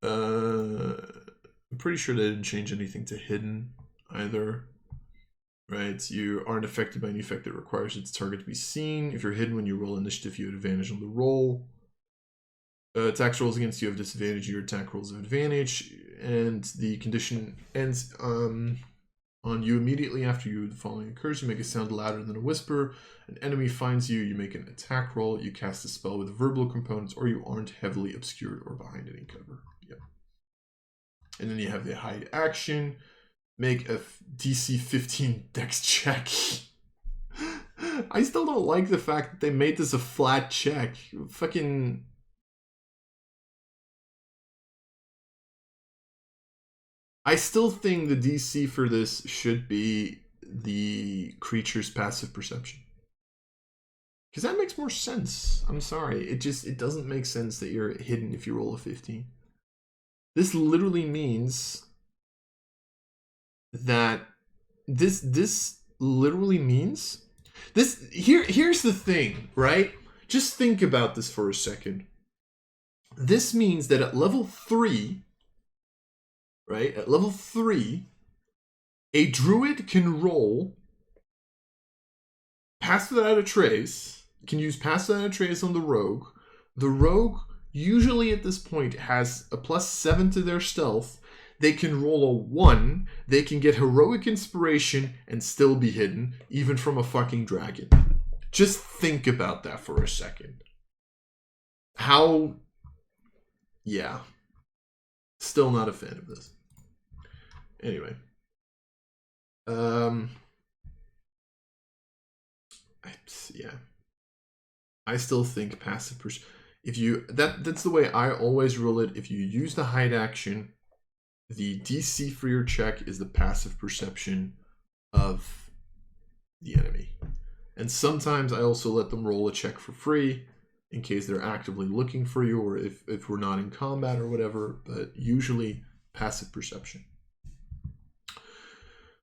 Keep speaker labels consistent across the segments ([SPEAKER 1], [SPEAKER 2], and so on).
[SPEAKER 1] I'm pretty sure they didn't change anything to hidden either. Right, you aren't affected by any effect that requires its target to be seen. If you're hidden when you roll initiative, you have advantage on the roll. Attack rolls against you have disadvantage. Your attack rolls have advantage, and the condition ends on you immediately after the following occurs. You make a sound louder than a whisper. An enemy finds you. You make an attack roll. You cast a spell with verbal components, or you aren't heavily obscured or behind any cover. Yep. And then you have the hide action. Make a DC 15 dex check. I still don't like the fact that they made this a flat check. Fucking... I still think the DC for this should be the creature's passive perception. Because that makes more sense. I'm sorry. It doesn't make sense that you're hidden if you roll a 15. This literally means that this literally means this here's the thing, right? Just think about this for a second. This means that at level 3, right? At level 3, a druid can roll Pass Without a Trace, can use Pass Without a Trace on the rogue. The rogue usually at this point has a +7 to their stealth. They can roll a 1. They can get heroic inspiration and still be hidden, even from a fucking dragon. Just think about that for a second. How... Yeah. Still not a fan of this. Anyway. Yeah. I still think passive if you... That's the way I always roll it. If you use the hide action... The DC for your check is the passive perception of the enemy. And sometimes I also let them roll a check for free in case they're actively looking for you or if we're not in combat or whatever, but usually passive perception.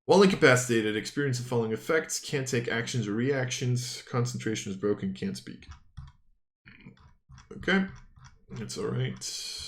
[SPEAKER 1] While incapacitated, experience the following effects: can't take actions or reactions, concentration is broken, can't speak. Okay, that's alright.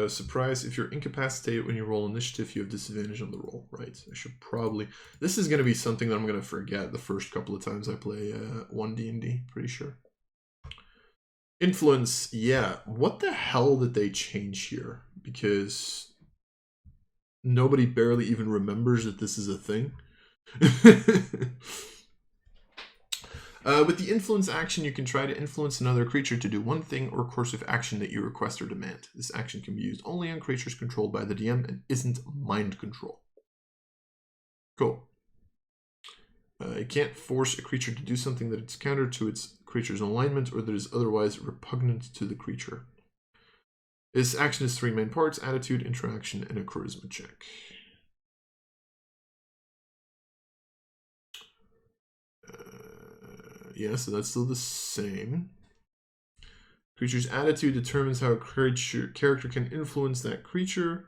[SPEAKER 1] Surprise, if you're incapacitated when you roll initiative, you have disadvantage on the roll, right? I should probably... This is going to be something that I'm going to forget the first couple of times I play One D&D, pretty sure. Influence, yeah. What the hell did they change here? Because nobody barely even remembers that this is a thing. With the influence action, you can try to influence another creature to do one thing or course of action that you request or demand. This action can be used only on creatures controlled by the DM and isn't mind control. Cool. You can't force a creature to do something that is counter to its creature's alignment or that is otherwise repugnant to the creature. This action has 3 main parts: attitude, interaction, and a charisma check. Yeah, so that's still the same. Creature's attitude determines how a character can influence that creature.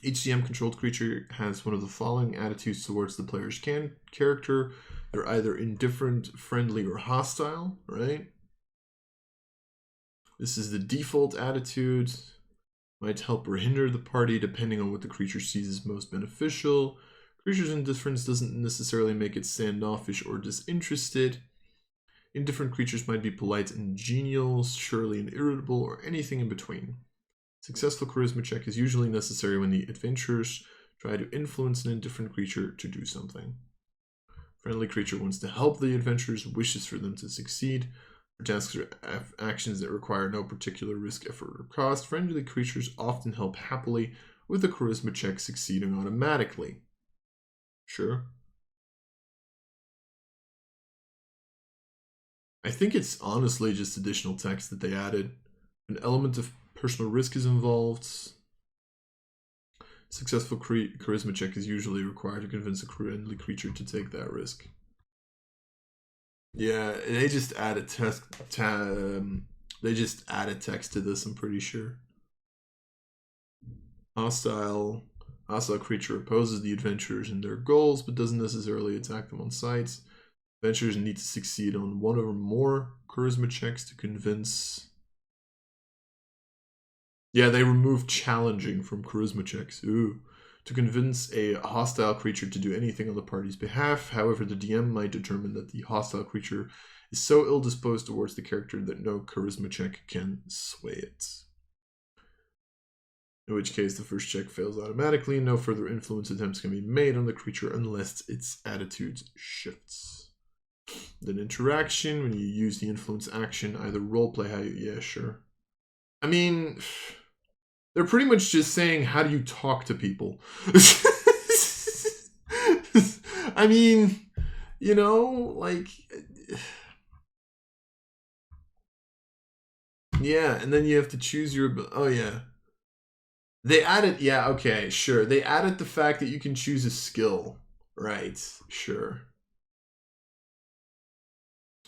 [SPEAKER 1] Each DM-controlled creature has one of the following attitudes towards the player's character. They're either indifferent, friendly, or hostile, right? This is the default attitude. Might help or hinder the party depending on what the creature sees as most beneficial. Creature's indifference doesn't necessarily make it standoffish or disinterested. Indifferent creatures might be polite and genial, surly and irritable, or anything in between. Successful charisma check is usually necessary when the adventurers try to influence an indifferent creature to do something. Friendly creature wants to help the adventurers, wishes for them to succeed. For tasks or actions that require no particular risk, effort, or cost, friendly creatures often help happily, with a charisma check succeeding automatically. Sure. I think it's honestly just additional text that they added. An element of personal risk is involved. Successful charisma check is usually required to convince a friendly creature to take that risk. Yeah, they just added text. They just added text to this, I'm pretty sure. Hostile creature opposes the adventurers in their goals, but doesn't necessarily attack them on sight. Adventurers need to succeed on 1 or more charisma checks to convince... Yeah, they removed challenging from charisma checks. Ooh. To convince a hostile creature to do anything on the party's behalf. However, the DM might determine that the hostile creature is so ill-disposed towards the character that no charisma check can sway it. In which case, the first check fails automatically. No further influence attempts can be made on the creature unless its attitude shifts. Then interaction, when you use the influence action, either roleplay how you... Yeah, sure. I mean... They're pretty much just saying, how do you talk to people? I mean, you know, like... Yeah, and then you have to choose your... Oh, yeah. They added... Yeah, okay, sure. They added the fact that you can choose a skill. Right, sure.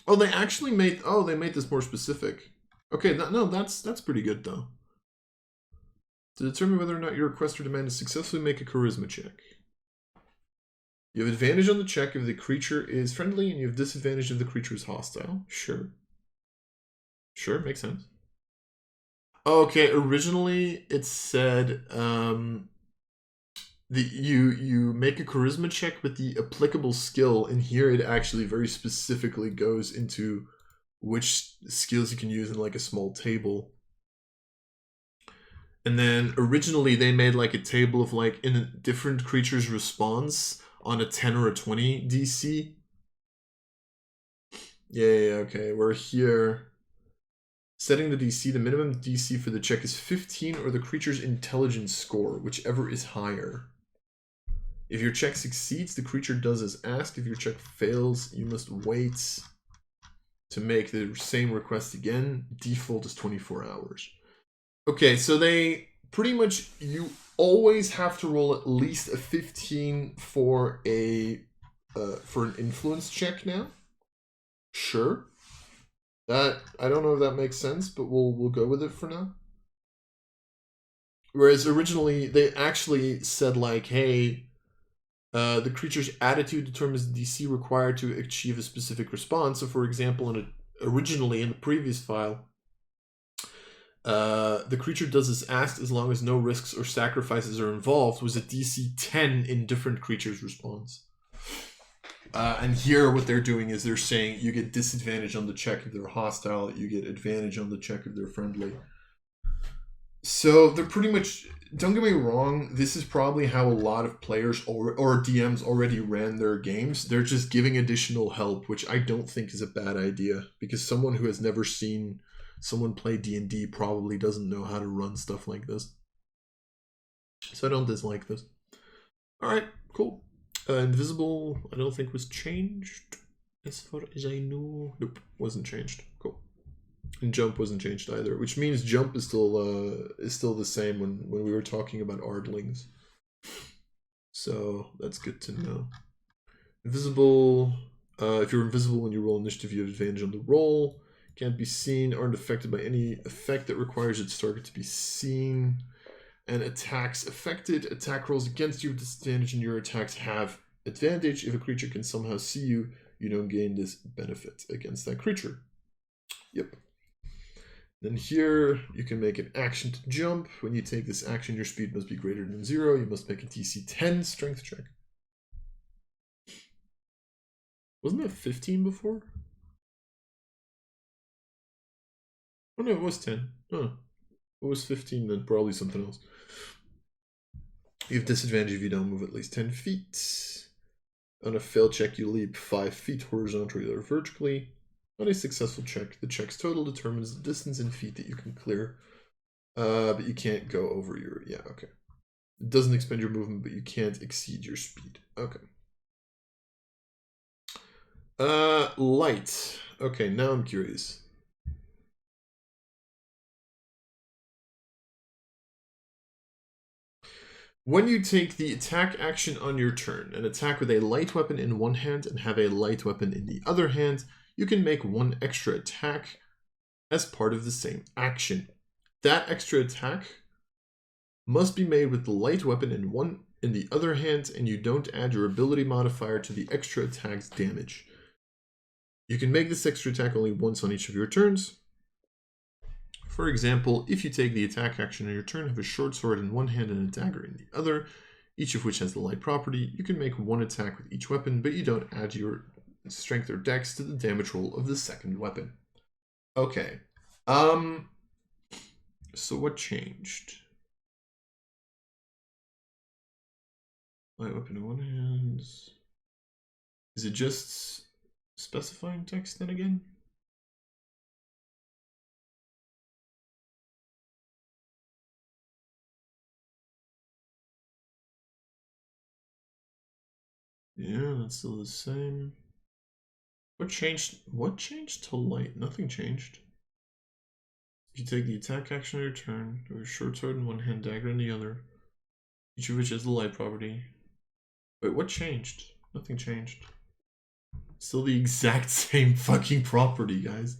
[SPEAKER 1] Oh, they actually made... Oh, they made this more specific. Okay, no, that's pretty good, though. To determine whether or not your request or demand is successfully, make a charisma check. You have advantage on the check if the creature is friendly, and you have disadvantage if the creature is hostile. Sure. Sure, makes sense. Okay, originally it said you make a charisma check with the applicable skill, and here it actually very specifically goes into which skills you can use in like a small table. And then originally they made like a table of like in a different creature's response on a 10 or a 20 DC. Yeah, okay. We're here. Setting the DC, the minimum DC for the check is 15 or the creature's intelligence score, whichever is higher. If your check succeeds, the creature does as asked. If your check fails, you must wait to make the same request again. Default is 24 hours. Okay, so they pretty much, you always have to roll at least a 15 for an influence check now. Sure. That, I don't know if that makes sense, but we'll go with it for now. Whereas originally they actually said like, hey, the creature's attitude determines the DC required to achieve a specific response. So for example, originally in the previous file, the creature does as asked as long as no risks or sacrifices are involved was a DC 10 in different creatures' response. And here what they're doing is they're saying you get disadvantage on the check if they're hostile, you get advantage on the check if they're friendly. So they're pretty much, don't get me wrong, this is probably how a lot of players or DMs already ran their games. They're just giving additional help, which I don't think is a bad idea, because someone who has never seen someone play D&D probably doesn't know how to run stuff like this. So I don't dislike this. Alright, cool. Invisible, I don't think was changed as far as I know. Nope, wasn't changed. Cool. And jump wasn't changed either, which means jump is still the same when we were talking about Ardlings. So that's good to know. Invisible, if you're invisible when you roll initiative, you have advantage on the roll. Can't be seen, aren't affected by any effect that requires its target to be seen. And attacks affected. Attack rolls against you with disadvantage, and your attacks have advantage. If a creature can somehow see you, you don't gain this benefit against that creature. Yep. Then here, you can make an action to jump. When you take this action, your speed must be greater than 0. You must make a DC 10 strength check. Wasn't that 15 before? Oh no, it was 10. Huh. It was 15 then, probably something else. You have disadvantage if you don't move at least 10 feet. On a failed check, you leap 5 feet horizontally or vertically. On a successful check, the check's total determines the distance in feet that you can clear. But you can't go over your... Yeah, okay. It doesn't expend your movement, but you can't exceed your speed. Okay. Light. Okay, now I'm curious. When you take the attack action on your turn and attack with a light weapon in one hand and have a light weapon in the other hand, you can make one extra attack as part of the same action. That extra attack must be made with the light weapon in the other hand, and you don't add your ability modifier to the extra attack's damage. You can make this extra attack only once on each of your turns. For example, if you take the attack action on your turn, have a short sword in one hand and a dagger in the other, each of which has the light property, you can make one attack with each weapon, but you don't add your strength or dex to the damage roll of the second weapon. Okay. So what changed? Light weapon in one hand. Is it just specifying text then again? Yeah, that's still the same. What changed? What changed to light? Nothing changed. If you take the attack action on your turn, or a short sword in one hand, dagger in the other, each of which has the light property. Wait, what changed? Nothing changed. Still the exact same fucking property, guys.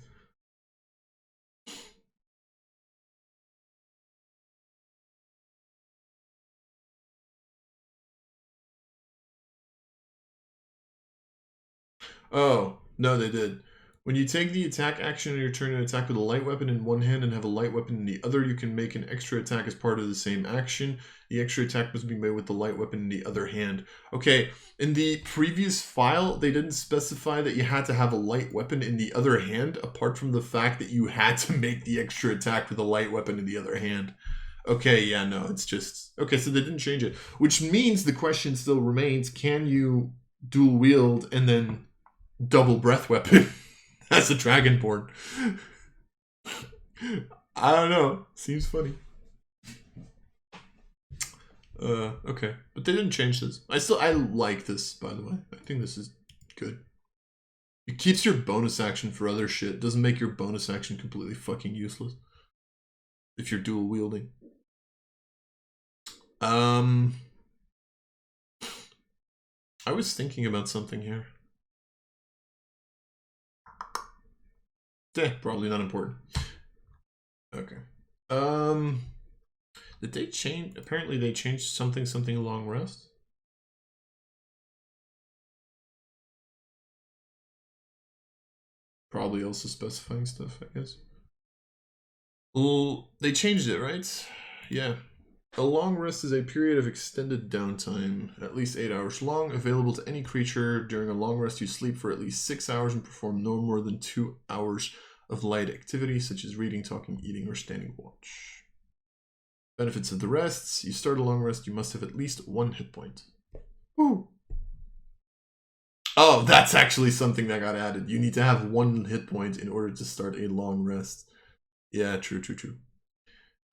[SPEAKER 1] Oh, no, they did. When you take the attack action on your turn and attack with a light weapon in one hand and have a light weapon in the other, you can make an extra attack as part of the same action. The extra attack must be made with the light weapon in the other hand. Okay, in the previous file, they didn't specify that you had to have a light weapon in the other hand, apart from the fact that you had to make the extra attack with a light weapon in the other hand. Okay, yeah, no, it's just... Okay, so they didn't change it. Which means the question still remains, can you dual wield and then double breath weapon as a dragonborn? I don't know. Seems funny. Okay. But they didn't change this. I like this, by the way. I think this is good. It keeps your bonus action for other shit. Doesn't make your bonus action completely fucking useless if you're dual wielding. I was thinking about something here. Probably not important. Okay. Did they change? Apparently they changed something long rest. Probably also specifying stuff, I guess. Well, they changed it, right? Yeah. A long rest is a period of extended downtime, at least 8 hours long, available to any creature. During a long rest, you sleep for at least 6 hours and perform no more than 2 hours of light activity, such as reading, talking, eating, or standing watch. Benefits of the rests. You start a long rest, you must have at least 1 hit point. Woo! Oh, that's actually something that got added. You need to have 1 hit point in order to start a long rest. Yeah, true.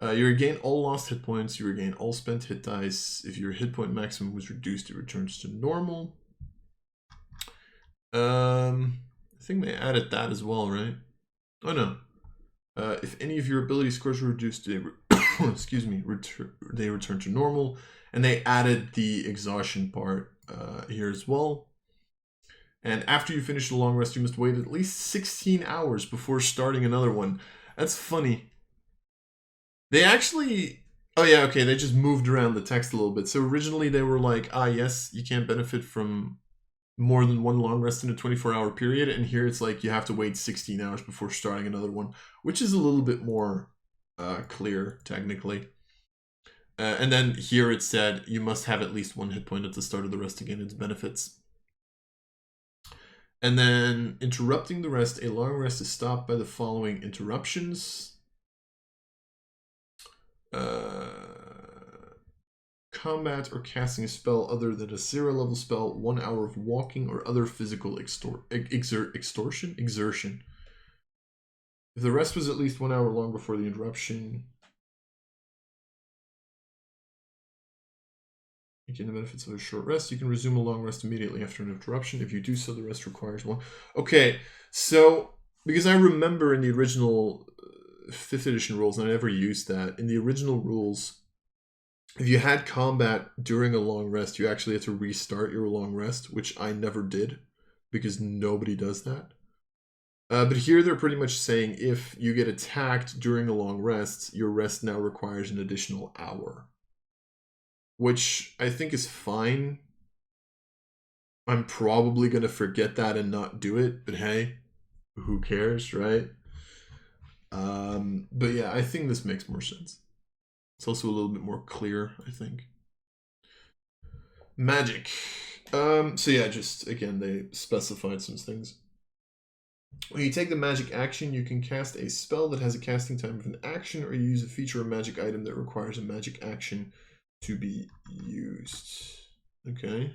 [SPEAKER 1] You regain all lost hit points. You regain all spent hit dice. If your hit point maximum was reduced, it returns to normal. I think they added that as well, right? Oh no. If any of your ability scores were reduced, they they return to normal. And they added the exhaustion part here as well. And after you finish the long rest, you must wait at least 16 hours before starting another one. That's funny. They actually... Oh yeah, okay, they just moved around the text a little bit. So originally they were like, yes, you can't benefit from more than 1 long rest in a 24-hour period. And here it's like you have to wait 16 hours before starting another one, which is a little bit more clear, technically. And then here it said you must have at least 1 hit point at the start of the rest to gain its benefits. And then interrupting the rest, a long rest is stopped by the following interruptions. Combat or casting a spell other than a 0 level spell, 1 hour of walking or other physical exertion. If the rest was at least 1 hour long before the interruption, you gain the benefits of a short rest. You can resume a long rest immediately after an interruption. If you do so, the rest requires 1. Okay, so because I remember in the original 5th edition rules, and I never used that, in the original rules, if you had combat during a long rest, you actually had to restart your long rest, which I never did, because nobody does that. But here they're pretty much saying if you get attacked during a long rest, your rest now requires an additional hour. Which I think is fine. I'm probably going to forget that and not do it, but hey, who cares, right? But yeah, I think this makes more sense. It's also a little bit more clear, I think. Magic. So yeah, just again, they specified some things. When you take the magic action, you can cast a spell that has a casting time of an action, or you use a feature or magic item that requires a magic action to be used. Okay.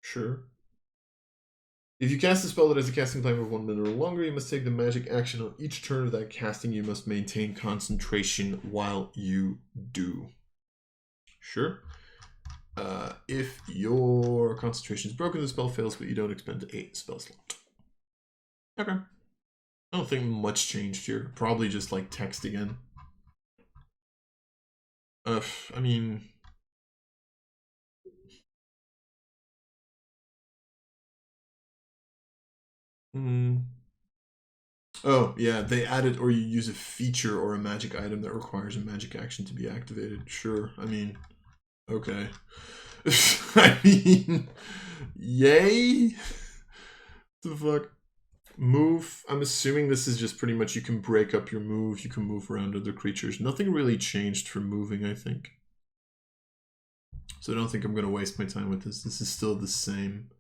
[SPEAKER 1] Sure. If you cast a spell that has a casting time of 1 minute or longer, you must take the magic action on each turn of that casting. You must maintain concentration while you do. Sure. If your concentration is broken, the spell fails, but you don't expend a spell slot. Okay. I don't think much changed here. Probably just like text again. I mean... Oh, yeah, they added, or you use a feature or a magic item that requires a magic action to be activated. Sure, I mean, okay. I mean, yay? The fuck? Move. I'm assuming this is just pretty much you can break up your move, you can move around other creatures. Nothing really changed for moving, I think. So I don't think I'm going to waste my time with this. This is still the same.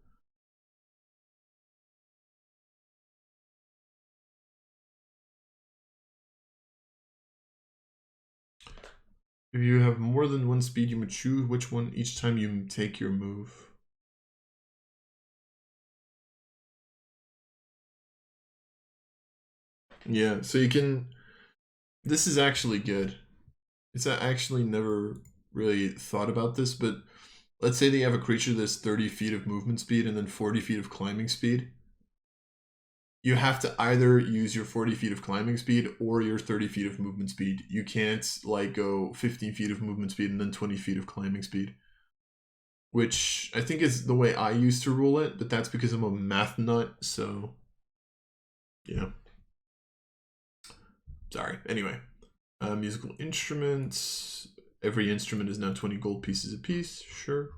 [SPEAKER 1] If you have more than one speed, you may choose which one each time you take your move. Yeah, so you can... This is actually good. It's actually never really thought about this, but let's say that you have a creature that's 30 feet of movement speed and then 40 feet of climbing speed. You have to either use your 40 feet of climbing speed or your 30 feet of movement speed. You can't like go 15 feet of movement speed and then 20 feet of climbing speed. Which I think is the way I used to rule it, but that's because I'm a math nut, so yeah. Sorry. Anyway, musical instruments. Every instrument is now 20 gold pieces apiece. Sure.